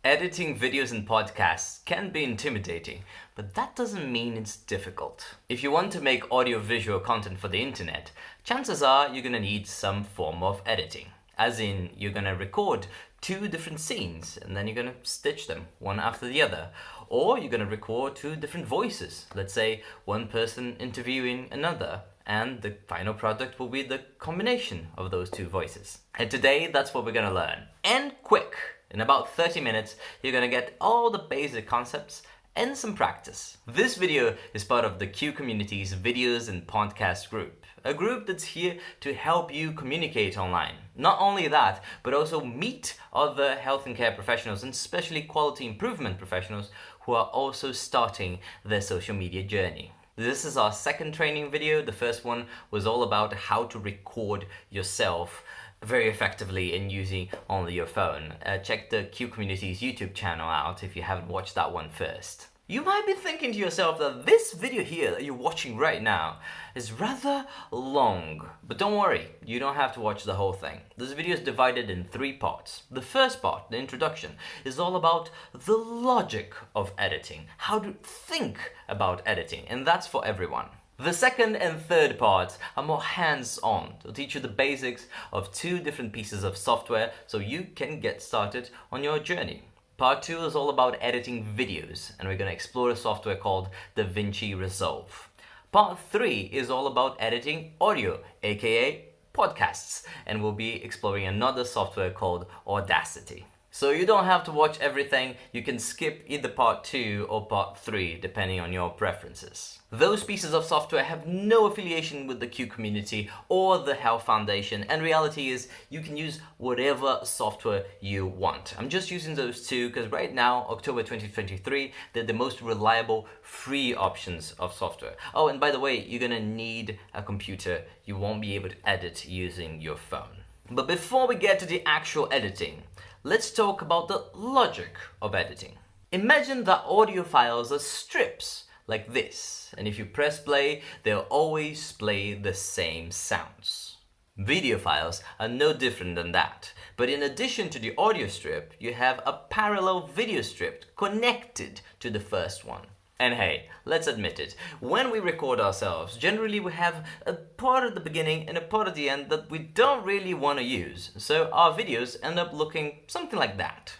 Editing videos and podcasts can be intimidating, but that doesn't mean it's difficult. If you want to make audio-visual content for the internet, chances are you're gonna need some form of editing. As in, you're gonna record two different scenes and then you're gonna stitch them one after the other. Or you're gonna record two different voices. Let's say one person interviewing another, and the final product will be the combination of those two voices. And today, that's what we're gonna learn. And quick! In about 30 minutes, you're gonna get all the basic concepts and some practice. This video is part of the Q Community's videos and podcast group, a group that's here to help you communicate online. Not only that, but also meet other health and care professionals, and especially quality improvement professionals who are also starting their social media journey. This is our second training video. The first one was all about how to record yourself very effectively and using only your phone. Check the Q Community's YouTube channel out if you haven't watched that one first. You might be thinking to yourself that this video here that you're watching right now is rather long, but don't worry, you don't have to watch the whole thing. This video is divided in 3 parts. The first part, the introduction, is all about the logic of editing, how to think about editing, and that's for everyone. The second and third parts are more hands-on. They'll teach you the basics of 2 different pieces of software so you can get started on your journey. Part 2 is all about editing videos, and we're going to explore a software called DaVinci Resolve. Part 3 is all about editing audio, aka podcasts, and we'll be exploring another software called Audacity. So you don't have to watch everything, you can skip either part 2 or part 3 depending on your preferences. Those pieces of software have no affiliation with the Q Community or the Health Foundation, and reality is you can use whatever software you want. I'm just using those 2 because right now, October 2023, they're the most reliable free options of software. Oh, and by the way, you're gonna need a computer. You won't be able to edit using your phone. But before we get to the actual editing, let's talk about the logic of editing. Imagine that audio files are strips like this, and if you press play, they'll always play the same sounds. Video files are no different than that, but in addition to the audio strip, you have a parallel video strip connected to the first one. And hey, let's admit it, when we record ourselves, generally we have a part at the beginning and a part at the end that we don't really want to use. So our videos end up looking something like that.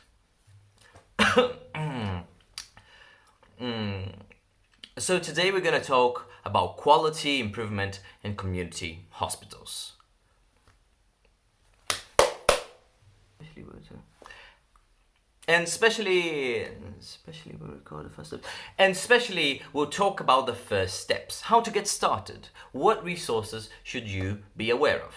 So today we're going to talk about quality improvement in community hospitals. And especially we'll talk about the first steps, how to get started, what resources should you be aware of.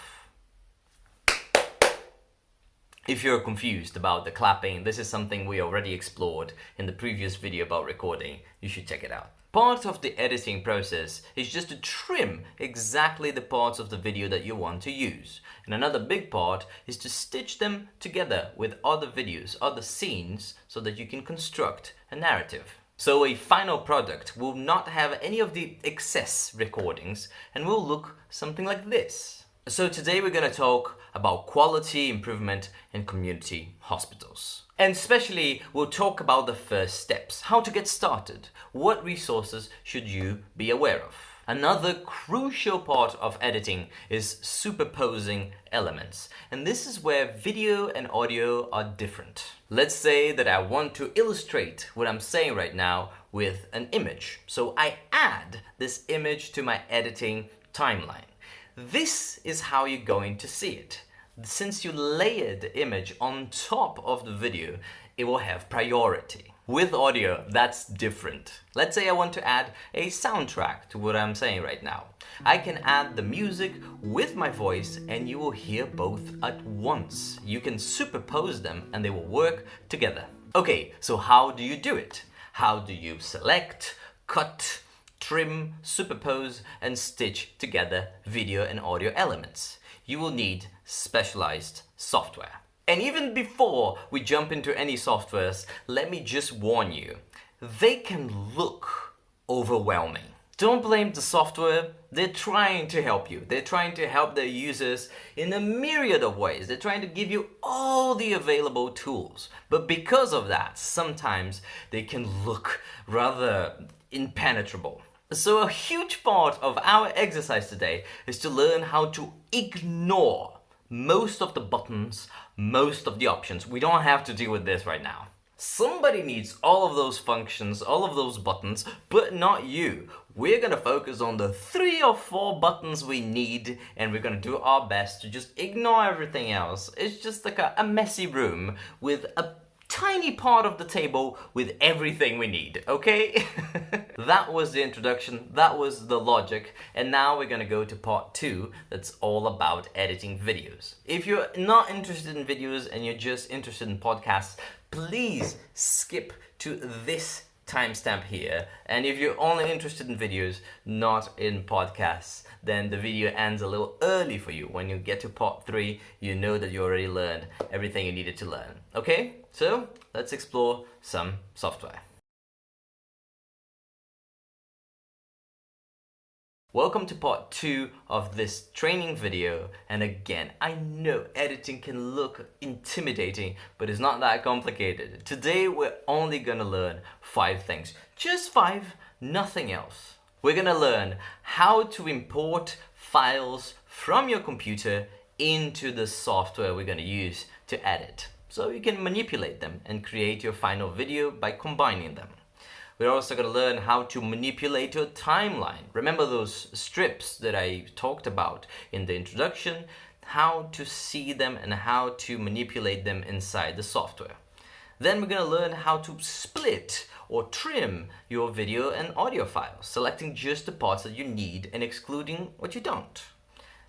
If you're confused about the clapping, this is something we already explored in the previous video about recording. You should check it out. Part of the editing process is just to trim exactly the parts of the video that you want to use. And another big part is to stitch them together with other videos, other scenes, so that you can construct a narrative. So a final product will not have any of the excess recordings and will look something like this. So today we're going to talk about quality improvement in community hospitals. And especially we'll talk about the first steps, how to get started, what resources should you be aware of. Another crucial part of editing is superposing elements, and this is where video and audio are different. Let's say that I want to illustrate what I'm saying right now with an image, so I add this image to my editing timeline. This is how you're going to see it. Since you layered the image on top of the video, it will have priority. With audio, that's different. Let's say I want to add a soundtrack to what I'm saying right now. I can add the music with my voice and you will hear both at once. You can superpose them and they will work together. Okay, so how do you do it? How do you select, cut, trim, superpose, and stitch together video and audio elements? You will need specialized software. And even before we jump into any softwares, let me just warn you, they can look overwhelming. Don't blame the software. They're trying to help you. They're trying to help their users in a myriad of ways. They're trying to give you all the available tools. But because of that, sometimes they can look rather impenetrable. So a huge part of our exercise today is to learn how to ignore most of the buttons, most of the options. We don't have to deal with this right now. Somebody needs all of those functions, all of those buttons, but not you. We're going to focus on the 3 or 4 buttons we need, and we're going to do our best to just ignore everything else. It's just like a messy room with a tiny part of the table with everything we need, okay? That was the introduction, that was the logic, and now we're gonna go to part 2 that's all about editing videos. If you're not interested in videos and you're just interested in podcasts, please skip to this timestamp here, and if you're only interested in videos, not in podcasts, then the video ends a little early for you. When you get to part 3, you know that you already learned everything you needed to learn. Okay, so let's explore some software. Welcome to part 2 of this training video, and again, I know editing can look intimidating, but it's not that complicated. Today we're only gonna learn 5 things, just 5, nothing else. We're gonna learn how to import files from your computer into the software we're gonna use to edit, so you can manipulate them and create your final video by combining them. We're also going to learn how to manipulate your timeline. Remember those strips that I talked about in the introduction? How to see them and how to manipulate them inside the software. Then we're going to learn how to split or trim your video and audio files, selecting just the parts that you need and excluding what you don't.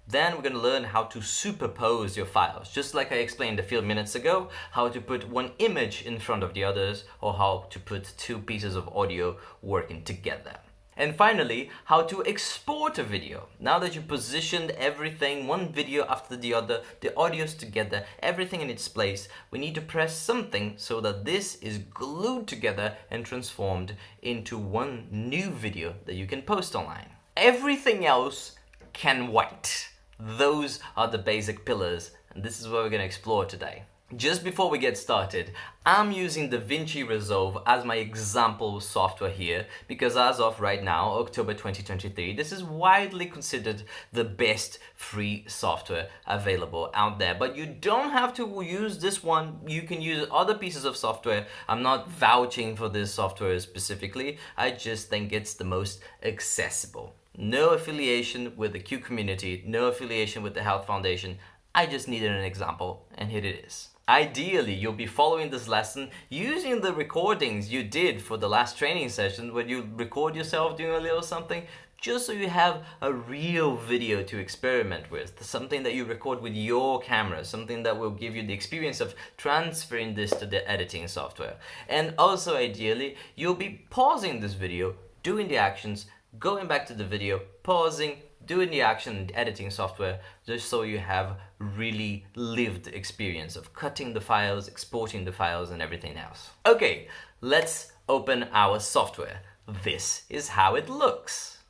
Then we're going to learn how to superpose your files, just like I explained a few minutes ago, how to put one image in front of the others, or how to put 2 pieces of audio working together. And finally, how to export a video. Now that you've positioned everything, one video after the other, the audios together, everything in its place, we need to press something so that this is glued together and transformed into one new video that you can post online. Everything else can wait. Those are the basic pillars, and this is what we're going to explore today. Just before we get started, I'm using DaVinci Resolve as my example software here because as of right now, October 2023, this is widely considered the best free software available out there. But you don't have to use this one. You can use other pieces of software. I'm not vouching for this software specifically. I just think it's the most accessible. No affiliation with the Q community, no affiliation with the Health Foundation. I just needed an example, and here it is. Ideally, you'll be following this lesson using the recordings you did for the last training session when you record yourself doing a little something, just so you have a real video to experiment with, something that you record with your camera, something that will give you the experience of transferring this to the editing software. And also ideally, you'll be pausing this video, doing the actions, going back to the video, pausing, doing the action in the editing software, just so you have really lived experience of cutting the files, exporting the files, and everything else. Okay, let's open our software. This is how it looks.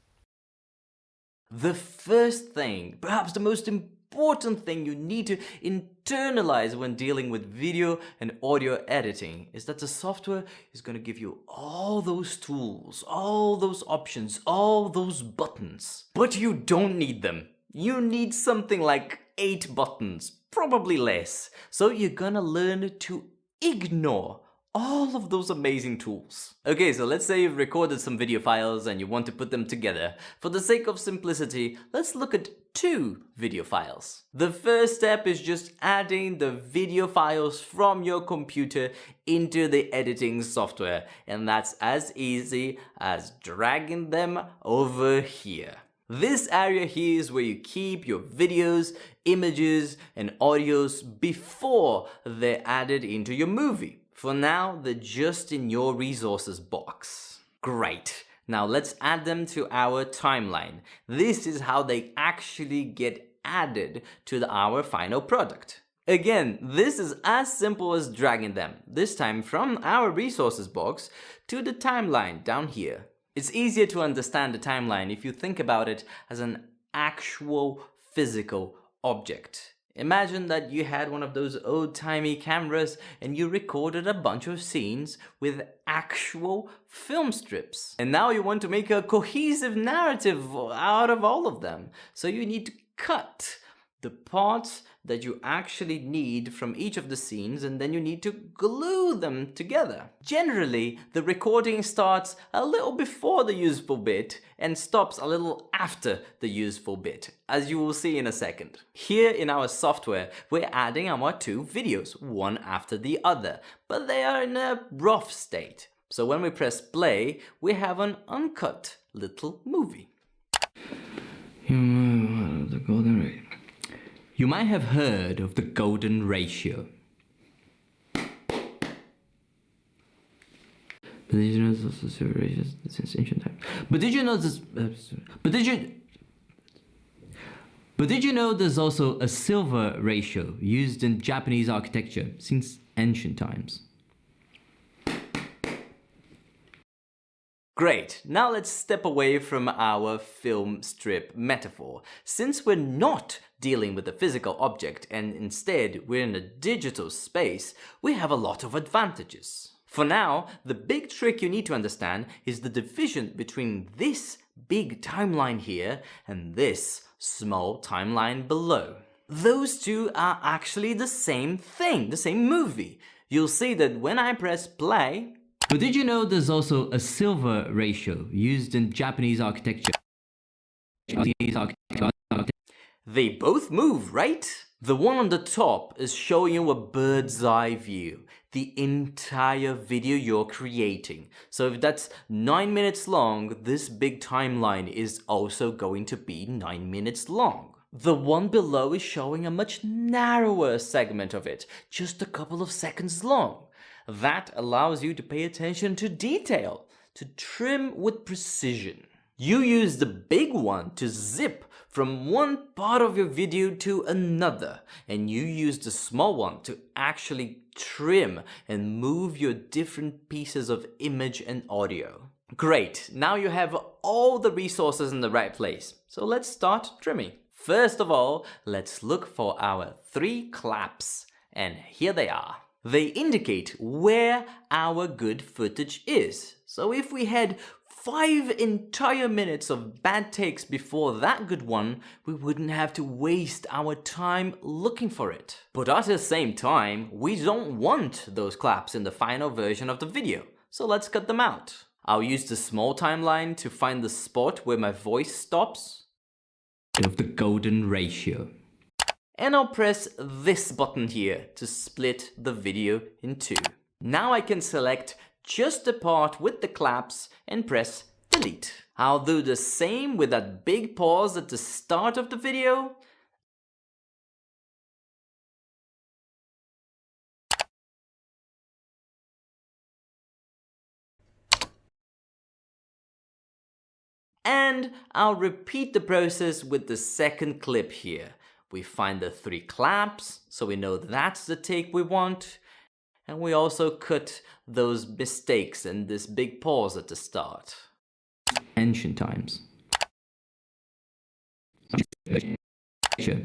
The first thing, perhaps the most important thing you need to internalize when dealing with video and audio editing is that the software is going to give you all those tools, all those options, all those buttons. But you don't need them. You need something like 8 buttons, probably less. So you're gonna learn to ignore all of those amazing tools. Okay, so let's say you've recorded some video files and you want to put them together. For the sake of simplicity, let's look at 2 video files. The first step is just adding the video files from your computer into the editing software, and that's as easy as dragging them over here. This area here is where you keep your videos, images, and audios before they're added into your movie. For now, they're just in your resources box. Great. Now let's add them to our timeline. This is how they actually get added to our final product. Again, this is as simple as dragging them, this time from our resources box to the timeline down here. It's easier to understand a timeline if you think about it as an actual physical object. Imagine that you had one of those old-timey cameras and you recorded a bunch of scenes with actual film strips. And now you want to make a cohesive narrative out of all of them. So you need to cut the parts that you actually need from each of the scenes, and then you need to glue them together. Generally, the recording starts a little before the useful bit and stops a little after the useful bit, as you will see in a second. Here in our software, we're adding our two videos, one after the other, but they are in a rough state. So when we press play, we have an uncut little movie. The golden ratio. You might have heard of the golden ratio. But did you know there's also silver ratios since ancient times? But did you know this? But did you know there's also a silver ratio used in Japanese architecture since ancient times? Great, now let's step away from our film strip metaphor. Since we're not dealing with a physical object and instead we're in a digital space, we have a lot of advantages. For now, the big trick you need to understand is the division between this big timeline here and this small timeline below. Those two are actually the same thing, the same movie. You'll see that when I press play. But did you know there's also a silver ratio used in Japanese architecture? They both move, right? The one on the top is showing you a bird's eye view, the entire video you're creating. So if that's 9 minutes long, this big timeline is also going to be 9 minutes long. The one below is showing a much narrower segment of it, just a couple of seconds long. That allows you to pay attention to detail, to trim with precision. You use the big one to zip from one part of your video to another, and you use the small one to actually trim and move your different pieces of image and audio. Great, now you have all the resources in the right place, so let's start trimming. First of all, let's look for our 3 claps, and here they are. They indicate where our good footage is. So if we had 5 entire minutes of bad takes before that good one, we wouldn't have to waste our time looking for it. But at the same time, we don't want those claps in the final version of the video, so let's cut them out. I'll use the small timeline to find the spot where my voice stops. Of the golden ratio. And I'll press this button here to split the video in 2. Now I can select just the part with the claps and press delete. I'll do the same with that big pause at the start of the video. And I'll repeat the process with the second clip here. We find the 3 claps, so we know that's the take we want. And we also cut those mistakes and this big pause at the start. Ancient times.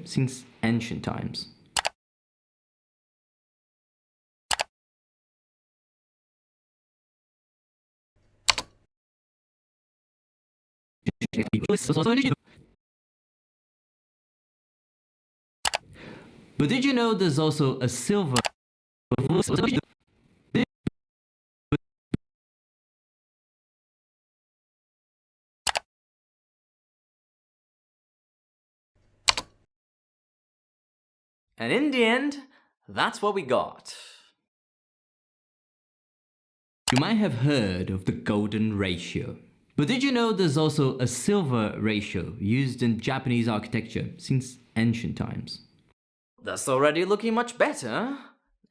Since ancient times. But did you know there's also a silver? And in the end, that's what we got. You might have heard of the golden ratio. But did you know there's also a silver ratio used in Japanese architecture since ancient times? That's already looking much better.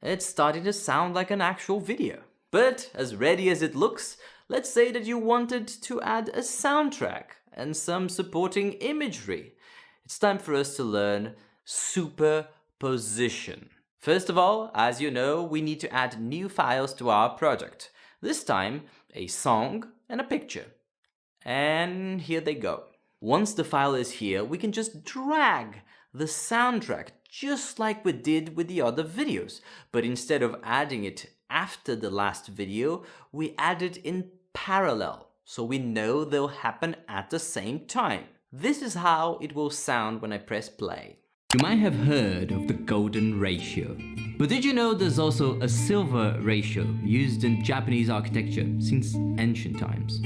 It's starting to sound like an actual video. But as ready as it looks, let's say that you wanted to add a soundtrack and some supporting imagery. It's time for us to learn superposition. First of all, as you know, we need to add new files to our project. This time, a song and a picture. And here they go. Once the file is here, we can just drag the soundtrack just like we did with the other videos. But instead of adding it after the last video, we add it in parallel, so we know they'll happen at the same time. This is how it will sound when I press play. You might have heard of the golden ratio. But did you know there's also a silver ratio used in Japanese architecture since ancient times?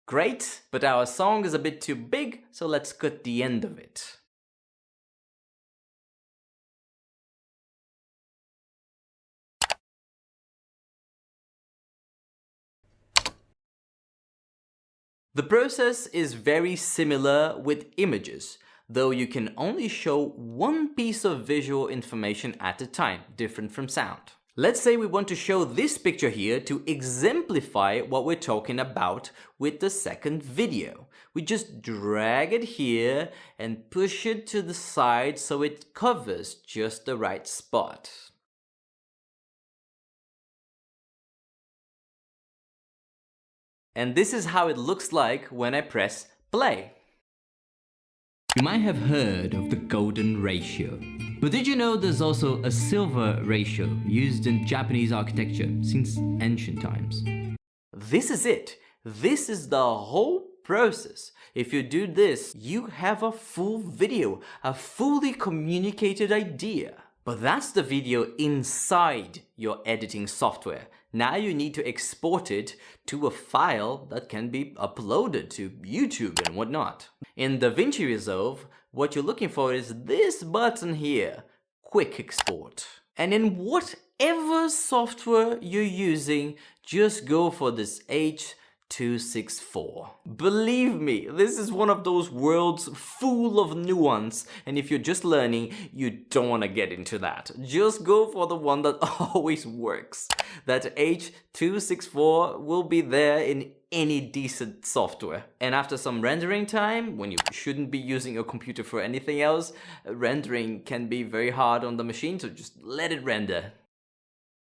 Great, but our song is a bit too big, so let's cut the end of it. The process is very similar with images, though you can only show one piece of visual information at a time, different from sound. Let's say we want to show this picture here to exemplify what we're talking about with the second video. We just drag it here and push it to the side so it covers just the right spot. And this is how it looks like when I press play. You might have heard of the golden ratio. But did you know there's also a silver ratio used in Japanese architecture since ancient times? This is it. This is the whole process. If you do this, you have a full video, a fully communicated idea. But that's the video inside your editing software. Now you need to export it to a file that can be uploaded to YouTube and whatnot. In DaVinci Resolve, what you're looking for is this button here, Quick Export. And in whatever software you're using, just go for this H.264. Believe me, this is one of those worlds full of nuance, and if you're just learning, you don't want to get into that. Just go for the one that always works. That H.264 will be there in any decent software. And after some rendering time, when you shouldn't be using your computer for anything else, rendering can be very hard on the machine, so just let it render.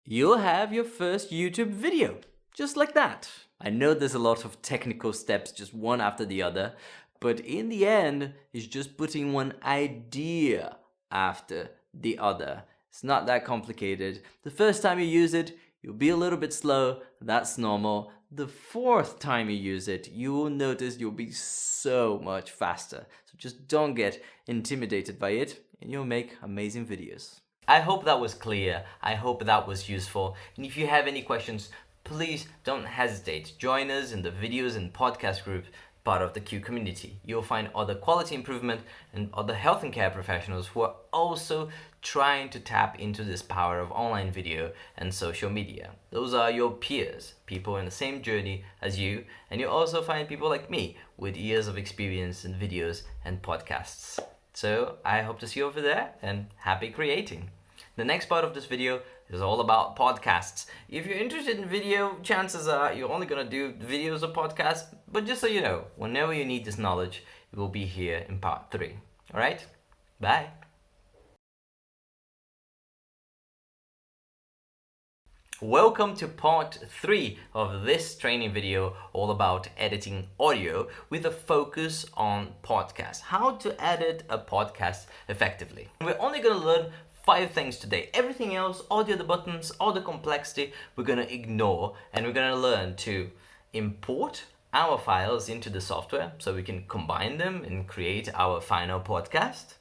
You'll have your first YouTube video, just like that. I know there's a lot of technical steps, just one after the other, but in the end, it's just putting one idea after the other. It's not that complicated. The first time you use it, you'll be a little bit slow, that's normal. The fourth time you use it, you will notice you'll be so much faster. So just don't get intimidated by it, and you'll make amazing videos. I hope that was clear. I hope that was useful. And if you have any questions, please don't hesitate. Join us in the videos and podcast group, part of the Q community. You'll find other quality improvement and other health and care professionals who are also trying to tap into this power of online video and social media. Those are your peers, people in the same journey as you, and you'll also find people like me with years of experience in videos and podcasts. So I hope to see you over there, and happy creating. The next part of this video is all about podcasts. If you're interested in video, chances are you're only going to do videos or podcasts, but just so you know, whenever you need this knowledge, it will be here in part 3. Alright? Bye! Welcome to part 3 of this training video all about editing audio with a focus on podcasts. How to edit a podcast effectively. We're only going to learn 5 things today. Everything else, all the other buttons, all the complexity, we're going to ignore, and we're going to learn to import our files into the software so we can combine them and create our final podcast.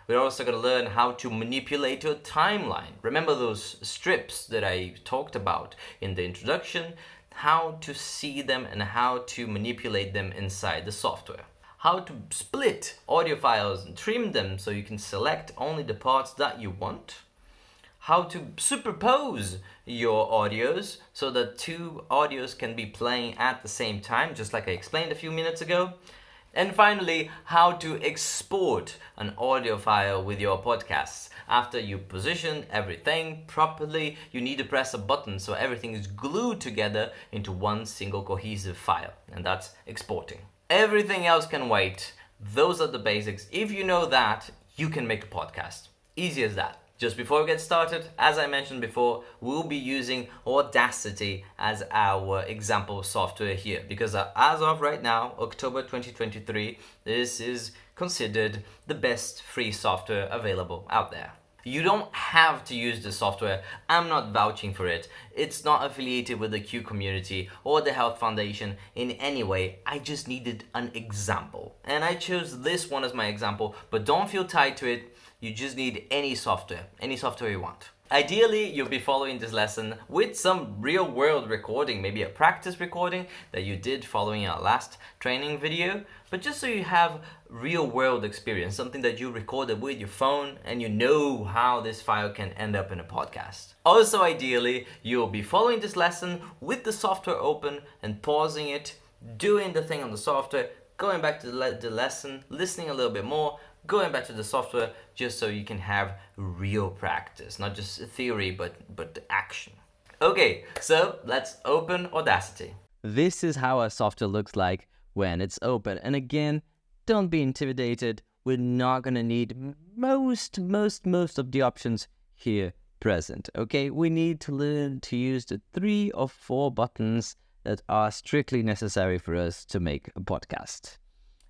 We're also going to learn how to manipulate your timeline. Remember those strips that I talked about in the introduction? How to see them and how to manipulate them inside the software. How to split audio files and trim them so you can select only the parts that you want. How to superpose your audios so that 2 audios can be playing at the same time, just like I explained a few minutes ago. And finally, how to export an audio file with your podcasts. After you position everything properly, you need to press a button so everything is glued together into one single cohesive file, and that's exporting. Everything else can wait. Those are the basics. If you know that, you can make a podcast. Easy as that. Just before we get started, as I mentioned before, we'll be using Audacity as our example software here because as of right now, October 2023, this is considered the best free software available out there. You don't have to use the software. I'm not vouching for it. It's not affiliated with the Q community or the Health Foundation in any way. I just needed an example. And I chose this one as my example, but don't feel tied to it. You just need any software you want. Ideally, you'll be following this lesson with some real-world recording, maybe a practice recording that you did following our last training video, but just so you have real-world experience, something that you recorded with your phone and you know how this file can end up in a podcast. Also, ideally, you'll be following this lesson with the software open and pausing it, doing the thing on the software, going back to the lesson, listening a little bit more, going back to the software, just so you can have real practice, not just theory, but action. Okay, so let's open Audacity. This is how our software looks like when it's open. And again, don't be intimidated. We're not gonna need most of the options here present, okay? We need to learn to use the 3 or 4 buttons that are strictly necessary for us to make a podcast.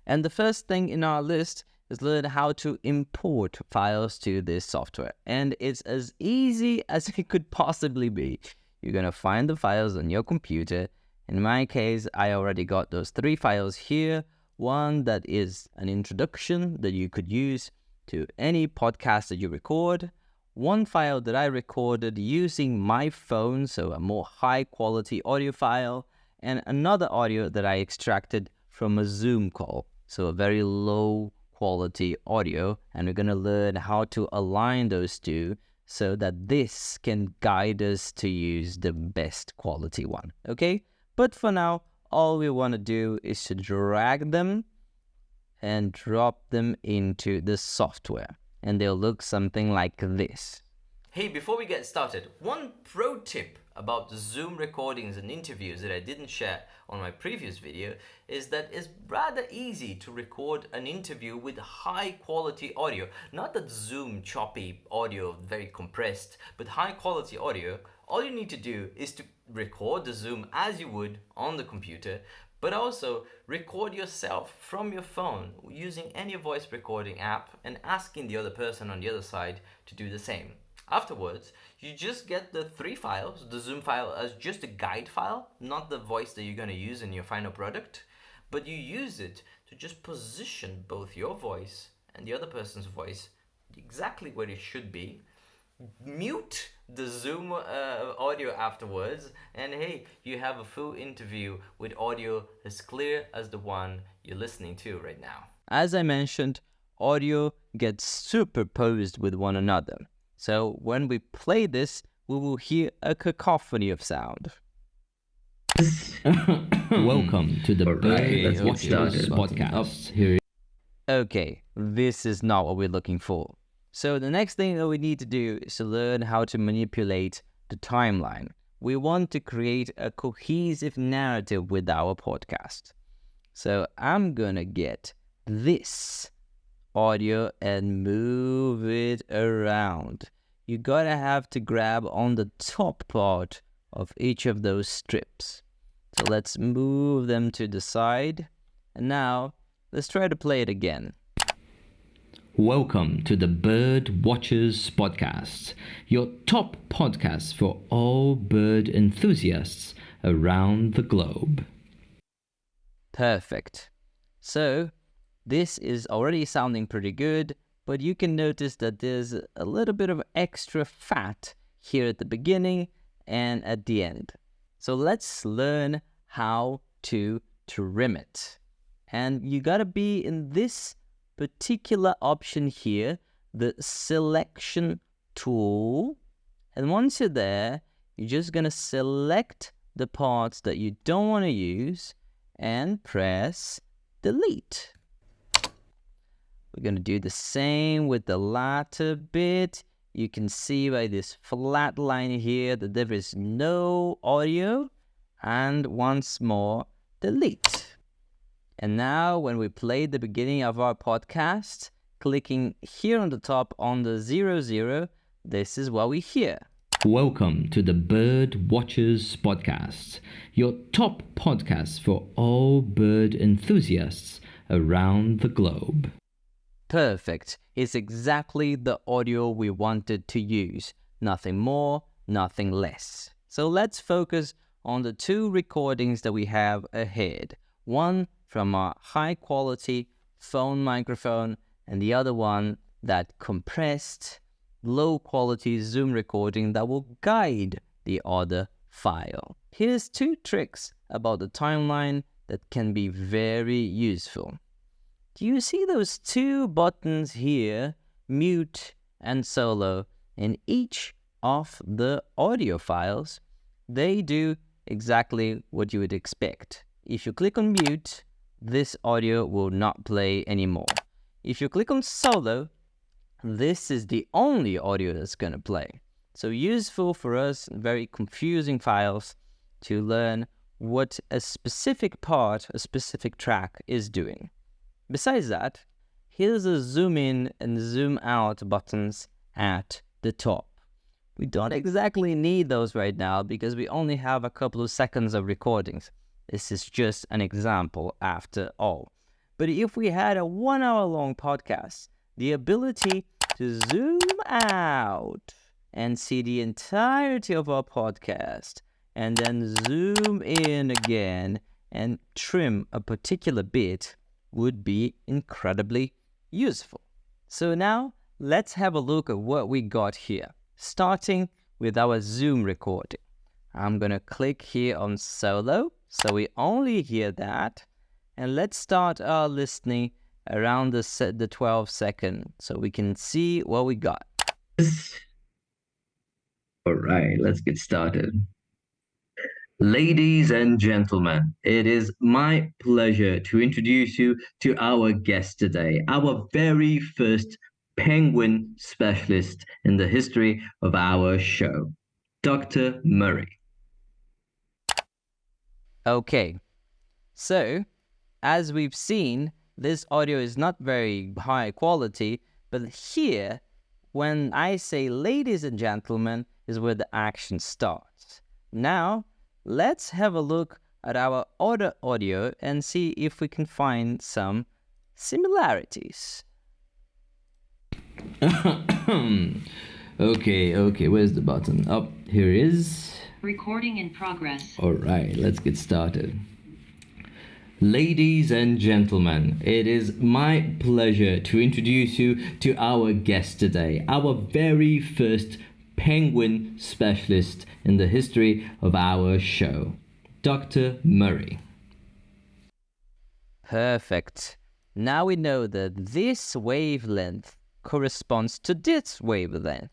And the first thing in our list is learn how to import files to this software. And it's as easy as it could possibly be. You're gonna find the files on your computer. In my case, I already got those 3 files here. One that is an introduction that you could use to any podcast that you record. One file that I recorded using my phone, so a more high quality audio file. And another audio that I extracted from a Zoom call, so a very low quality audio, and we're going to learn how to align those two so that this can guide us to use the best quality one, okay? But for now, all we want to do is to drag them and drop them into the software, and they'll look something like this. Hey, before we get started, one pro tip about the Zoom recordings and interviews that I didn't share on my previous video is that it's rather easy to record an interview with high quality audio. Not that Zoom choppy audio, very compressed, but high quality audio. All you need to do is to record the Zoom as you would on the computer, but also record yourself from your phone using any voice recording app and asking the other person on the other side to do the same. Afterwards, you just get the 3 files, the Zoom file as just a guide file, not the voice that you're going to use in your final product, but you use it to just position both your voice and the other person's voice exactly where it should be. Mute the Zoom audio afterwards, and hey, you have a full interview with audio as clear as the one you're listening to right now. As I mentioned, audio gets superposed with one another. So when we play this, we will hear a cacophony of sound. Welcome to the Bird Watchers podcast. Okay, this is not what we're looking for. So the next thing that we need to do is to learn how to manipulate the timeline. We want to create a cohesive narrative with our podcast. So I'm gonna get this audio and move it around. You gotta have to grab on the top part of each of those strips. So let's move them to the side. And now let's try to play it again. Welcome to the Bird Watchers podcast, your top podcast for all bird enthusiasts around the globe. Perfect. So this is already sounding pretty good, but you can notice that there's a little bit of extra fat here at the beginning and at the end. So let's learn how to trim it. And you gotta be in this particular option here, the selection tool. And once you're there, you're just gonna select the parts that you don't want to use and press delete. We're going to do the same with the latter bit. You can see by this flat line here that there is no audio. And once more, delete. And now when we play the beginning of our podcast, clicking here on the top on the 00, this is what we hear. Welcome to the Bird Watchers Podcast, your top podcast for all bird enthusiasts around the globe. Perfect. It's exactly the audio we wanted to use. Nothing more, nothing less. So let's focus on the two recordings that we have ahead. One from our high-quality phone microphone and the other one that compressed, low-quality Zoom recording that will guide the other file. Here's two tricks about the timeline that can be very useful. Do you see those two buttons here, mute and solo, in each of the audio files? They do exactly what you would expect. If you click on mute, this audio will not play anymore. If you click on solo, this is the only audio that's going to play. So useful for us, very confusing files, to learn what a specific part, a specific track is doing. Besides that, here's the zoom in and zoom out buttons at the top. We don't exactly need those right now because we only have a couple of seconds of recordings. This is just an example after all. But if we had a 1 hour long podcast, the ability to zoom out and see the entirety of our podcast and then zoom in again and trim a particular bit would be incredibly useful. So now let's have a look at what we got here, starting with our Zoom recording. I'm going to click here on solo, so we only hear that. And let's start our listening around the 12 second so we can see what we got. All right, let's get started. Ladies and gentlemen, it is my pleasure to introduce you to our guest today, our very first penguin specialist in the history of our show, Dr. Murray. Okay, so as we've seen, this audio is not very high quality, but here, when I say ladies and gentlemen, is where the action starts. Now, let's have a look at our other audio and see if we can find some similarities. Okay, where's the button? Oh, here it is. Recording in progress. All right, let's get started. Ladies and gentlemen, it is my pleasure to introduce you to our guest today, our very first penguin specialist in the history of our show, Dr. Murray. Perfect. Now we know that this wavelength corresponds to this wavelength.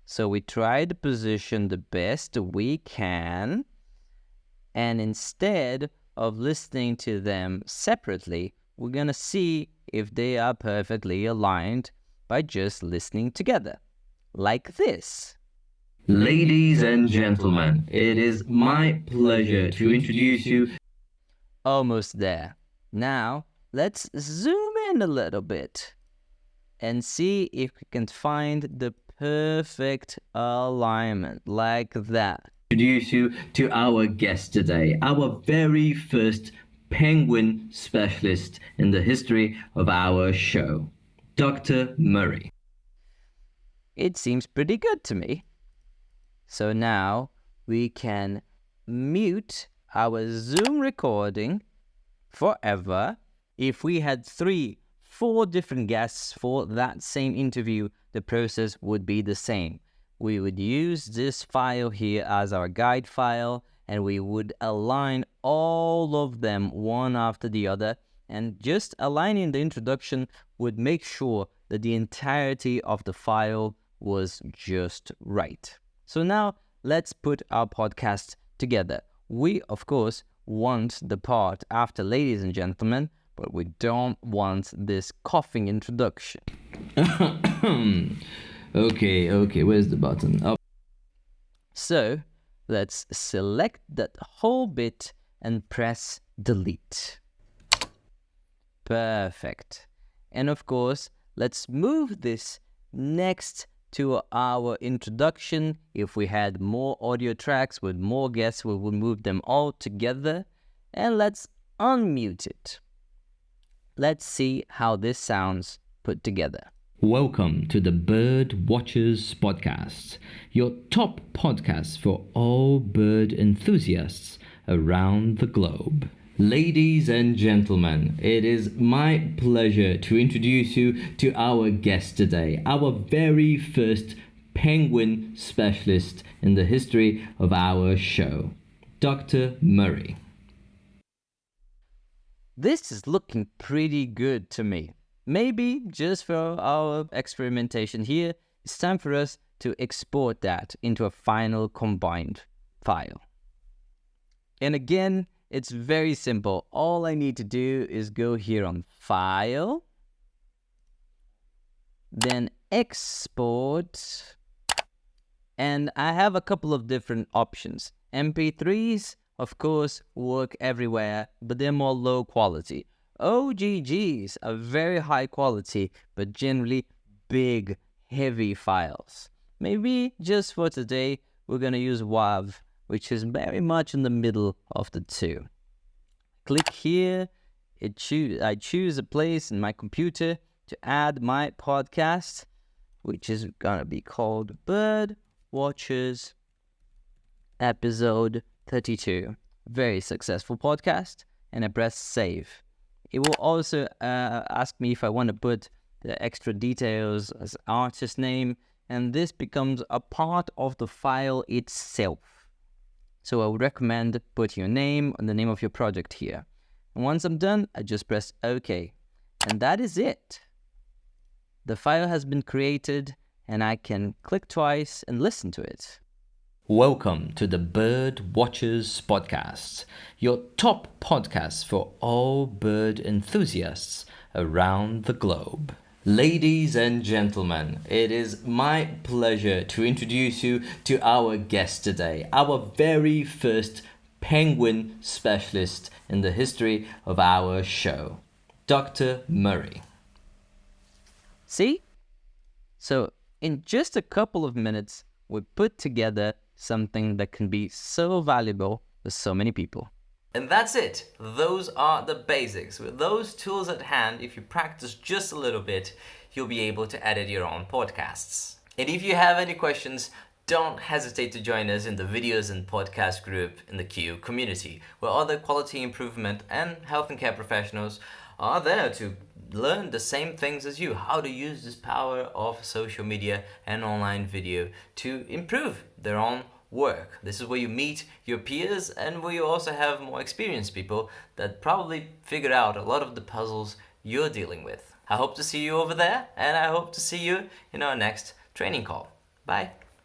So we try to position the best we can, and instead of listening to them separately, we're going to see if they are perfectly aligned by just listening together, like this. Ladies and gentlemen, it is my pleasure to introduce you. Almost there. Now, let's zoom in a little bit and see if we can find the perfect alignment, like that. Introduce you to our guest today, our very first penguin specialist in the history of our show, Dr. Murray. It seems pretty good to me. So now we can mute our Zoom recording forever. If we had 4 different guests for that same interview, the process would be the same. We would use this file here as our guide file, and we would align all of them one after the other, and just aligning the introduction would make sure that the entirety of the file was just right. So now let's put our podcast together. We, of course, want the part after ladies and gentlemen, but we don't want this coughing introduction. Okay, where's the button? Oh. So let's select that whole bit and press delete. Perfect. And of course, let's move this next to our introduction. If we had more audio tracks with more guests, we would move them all together. And let's unmute it. Let's see how this sounds put together. Welcome to the Bird Watchers Podcast, your top podcast for all bird enthusiasts around the globe. Ladies and gentlemen, it is my pleasure to introduce you to our guest today, our very first penguin specialist in the history of our show, Dr. Murray. This is looking pretty good to me. Maybe just for our experimentation here, it's time for us to export that into a final combined file. And again, it's very simple. All I need to do is go here on File, then Export, and I have a couple of different options. MP3s, of course, work everywhere, but they're more low quality. OGGs are very high quality, but generally big, heavy files. Maybe just for today, we're going to use WAV, which is very much in the middle of the two. Click here. I choose a place in my computer to add my podcast, which is going to be called Bird Watchers Episode 32. Very successful podcast. And I press Save. It will also ask me if I want to put the extra details as artist name, and this becomes a part of the file itself. So I would recommend putting your name and the name of your project here. And once I'm done, I just press OK. And that is it. The file has been created, and I can click twice and listen to it. Welcome to the Bird Watchers Podcast, your top podcast for all bird enthusiasts around the globe. Ladies and gentlemen, it is my pleasure to introduce you to our guest today, our very first penguin specialist in the history of our show, Dr. Murray. See? So, in just a couple of minutes, we put together something that can be so valuable for so many people. And that's it. Those are the basics. With those tools at hand, if you practice just a little bit, you'll be able to edit your own podcasts. And if you have any questions, don't hesitate to join us in the videos and podcast group in the Q community, where other quality improvement and health and care professionals are there to learn the same things as you, how to use this power of social media and online video to improve their own work. This is where you meet your peers and where you also have more experienced people that probably figured out a lot of the puzzles you're dealing with. I hope to see you over there, and I hope to see you in our next training call. Bye.